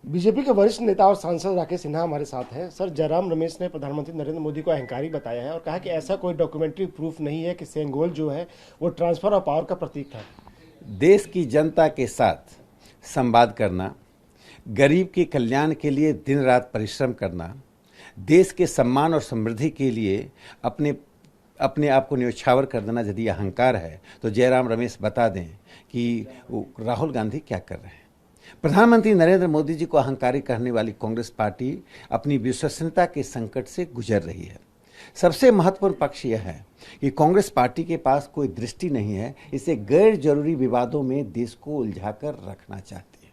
BJP के वरिष्ठ नेता और सांसद राकेश सिन्हा हमारे साथ हैं। सर, जयराम रमेश ने प्रधानमंत्री नरेंद्र मोदी को अहंकारी बताया है और कहा कि ऐसा कोई डॉक्यूमेंट्री प्रूफ नहीं है कि सेंगोल जो है वो ट्रांसफर ऑफ पावर का प्रतीक था। देश की जनता के साथ संवाद करना, गरीब के कल्याण के लिए दिन रात परिश्रम करना, देश के सम्मान और समृद्धि के लिए अपने अपने आप को न्यौछावर कर देना यदि अहंकार है तो जयराम रमेश बता दें कि राहुल गांधी क्या कर रहे हैं। प्रधानमंत्री नरेंद्र मोदी जी को अहंकारी कहने वाली कांग्रेस पार्टी अपनी विश्वसनीयता के संकट से गुजर रही है। सबसे महत्वपूर्ण पक्ष यह है कि कांग्रेस पार्टी के पास कोई दृष्टि नहीं है, इसे गैर जरूरी विवादों में देश को उलझाकर रखना चाहती है।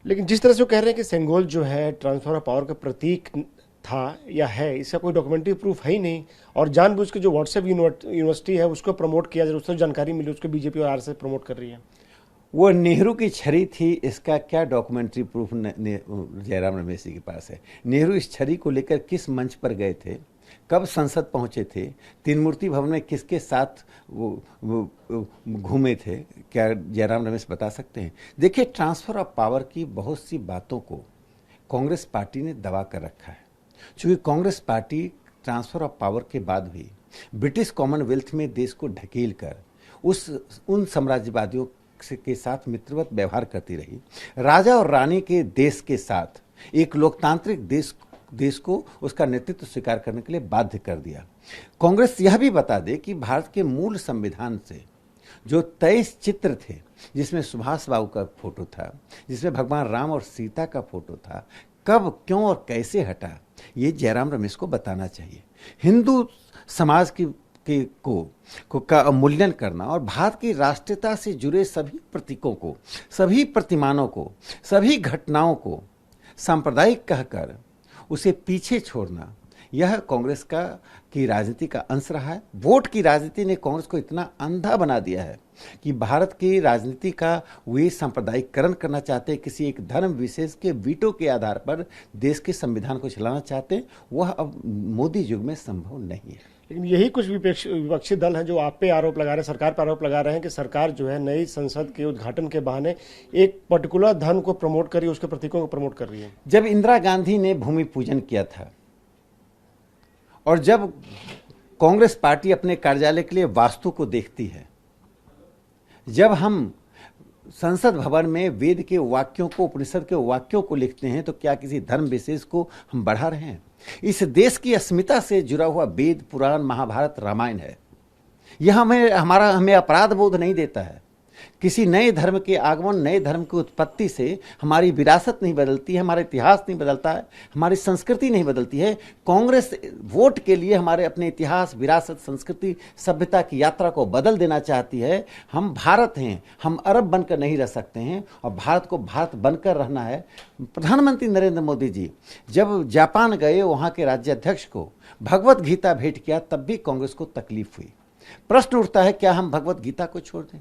लेकिन जिस तरह से वो कह रहे हैं कि सेंगोल जो है ट्रांसफर ऑफ पावर का प्रतीक था या है, इसका कोई डॉक्यूमेंट्री प्रूफ है ही नहीं और जानबूझ के जो व्हाट्सएप यूनिवर्सिटी है उसको प्रमोट किया जाए, उससे जानकारी मिली, उसको बीजेपी और आरएसएस प्रमोट कर रही है। वो नेहरू की छड़ी थी, इसका क्या डॉक्यूमेंट्री प्रूफ जयराम रमेश जी के पास है। नेहरू इस छड़ी को लेकर किस मंच पर गए थे, कब संसद पहुंचे थे, तीन मूर्ति भवन में किसके साथ वो घूमे थे, क्या जयराम रमेश बता सकते हैं? देखिए, ट्रांसफर ऑफ पावर की बहुत सी बातों को कांग्रेस पार्टी ने दबा कर रखा है। चूंकि Congress party transfer of power के बाद भी ब्रिटिश कॉमनवेल्थ में देश को ढकेल कर उन साम्राज्यवादियों के साथ मित्रवत व्यवहार करती रही, राजा और रानी के देश के साथ एक लोकतांत्रिक देश को उसका नेतृत्व स्वीकार करने के लिए बाध्य कर दिया। कांग्रेस यह भी बता दे कि भारत के मूल संविधान से जो 23 चित्र थे, जिसमें सुभाष बाबू का फोटो था, जिसमें भगवान राम और सीता का फोटो था, कब, क्यों और कैसे हटा, ये जयराम रमेश को बताना चाहिए। हिंदू समाज का अवमूल्यन करना और भारत की राष्ट्रीयता से जुड़े सभी प्रतीकों को, सभी प्रतिमानों को, सभी घटनाओं को सांप्रदायिक कहकर उसे पीछे छोड़ना, यह कांग्रेस की राजनीति का अंश रहा है। वोट की राजनीति ने कांग्रेस को इतना अंधा बना दिया है कि भारत की राजनीति का वे सांप्रदायिकरण करना चाहते हैं, किसी एक धर्म विशेष के वीटो के आधार पर देश के संविधान को चलाना चाहते हैं। वह अब मोदी युग में संभव नहीं है। लेकिन यही कुछ विपक्षी दल हैं जो आप पे आरोप लगा रहे हैं, सरकार पर आरोप लगा रहे हैं कि सरकार जो है नई संसद के उद्घाटन के बहाने एक पर्टिकुलर धर्म को प्रमोट कर रही है, उसके प्रतीकों को प्रमोट कर रही है। जब इंदिरा गांधी ने भूमि पूजन किया था और जब कांग्रेस पार्टी अपने कार्यालय के लिए वास्तु को देखती है, जब हम संसद भवन में वेद के वाक्यों को, उपनिषद के वाक्यों को लिखते हैं, तो क्या किसी धर्म विशेष को हम बढ़ा रहे हैं? इस देश की अस्मिता से जुड़ा हुआ वेद, पुराण, महाभारत, रामायण है। यह हमें अपराध बोध नहीं देता है। किसी नए धर्म के आगमन, नए धर्म की उत्पत्ति से हमारी विरासत नहीं बदलती है, हमारा इतिहास नहीं बदलता है, हमारी संस्कृति नहीं बदलती है। कांग्रेस वोट के लिए हमारे अपने इतिहास, विरासत, संस्कृति, सभ्यता की यात्रा को बदल देना चाहती है। हम भारत हैं, हम अरब बनकर नहीं रह सकते हैं और भारत को भारत बनकर रहना है। प्रधानमंत्री नरेंद्र मोदी जी जब जापान गए, वहाँ के राज्याध्यक्ष को भगवत गीता भेंट किया, तब भी कांग्रेस को तकलीफ हुई। प्रश्न उठता है, क्या हम भगवत गीता को छोड़ दें,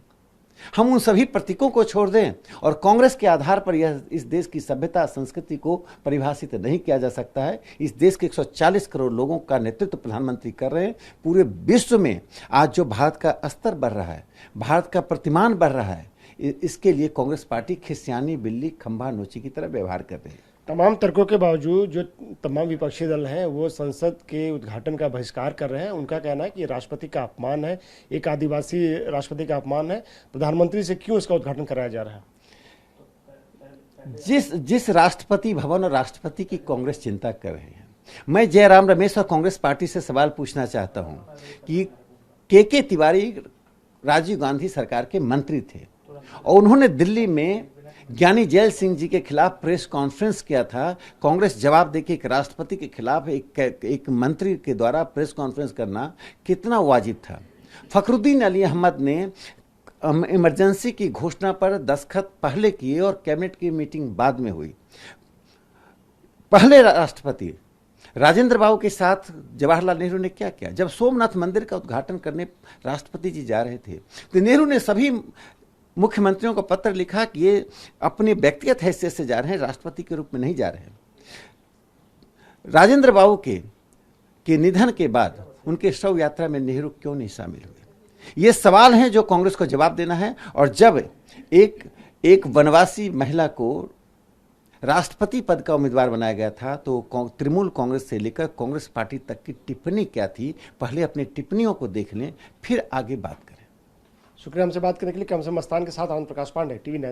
हम उन सभी प्रतीकों को छोड़ दें और कांग्रेस के आधार पर यह इस देश की सभ्यता, संस्कृति को परिभाषित नहीं किया जा सकता है। इस देश के 140 करोड़ लोगों का नेतृत्व प्रधानमंत्री कर रहे हैं। पूरे विश्व में आज जो भारत का स्तर बढ़ रहा है, भारत का प्रतिमान बढ़ रहा है, इसके लिए कांग्रेस पार्टी खिसियानी बिल्ली खंभा नोची की तरह व्यवहार कर रही है। तमाम तर्कों के बावजूद जो तमाम विपक्षी दल हैं वो संसद के उद्घाटन का बहिष्कार कर रहे हैं। उनका कहना है कि राष्ट्रपति का अपमान है, एक आदिवासी राष्ट्रपति का अपमान है। प्रधानमंत्री से क्यों इसका उद्घाटन कराया जा रहा है? जिस राष्ट्रपति भवन और राष्ट्रपति की कांग्रेस चिंता कर रहे हैं, मैं जयराम रमेश और कांग्रेस पार्टी से सवाल पूछना चाहता हूं कि के तिवारी राजीव गांधी सरकार के मंत्री थे और उन्होंने दिल्ली में ज्ञानी जैल सिंह जी के खिलाफ प्रेस कॉन्फ्रेंस किया था। कांग्रेस जवाब देके एक राष्ट्रपति के खिलाफ एक मंत्री के द्वारा प्रेस कॉन्फ्रेंस करना कितना वाजिब था? फखरुद्दीन अली अहमद ने इमरजेंसी की घोषणा पर दस्तखत पहले किए और कैबिनेट की मीटिंग बाद में हुई। पहले राष्ट्रपति राजेंद्र बाबू के साथ जवाहरलाल नेहरू ने क्या किया? जब सोमनाथ मंदिर का उद्घाटन करने राष्ट्रपति जी जा रहे थे तो नेहरू ने सभी मुख्यमंत्रियों को पत्र लिखा कि ये अपने व्यक्तिगत हैसियत से जा रहे हैं, राष्ट्रपति के रूप में नहीं जा रहे हैं। राजेंद्र बाबू के निधन के बाद उनके शव यात्रा में नेहरू क्यों नहीं शामिल हुए? ये सवाल हैं जो कांग्रेस को जवाब देना है। और जब एक वनवासी महिला को राष्ट्रपति पद का उम्मीदवार बनाया गया था, तो तृणमूल कांग्रेस से लेकर कांग्रेस पार्टी तक की टिप्पणी क्या थी, पहले अपनी टिप्पणियों को देख लें, फिर आगे बात करें। शुक्रिया हमसे बात करने के लिए। कम से मस्तान के साथ आनंद प्रकाश पांडे, टीवी 9।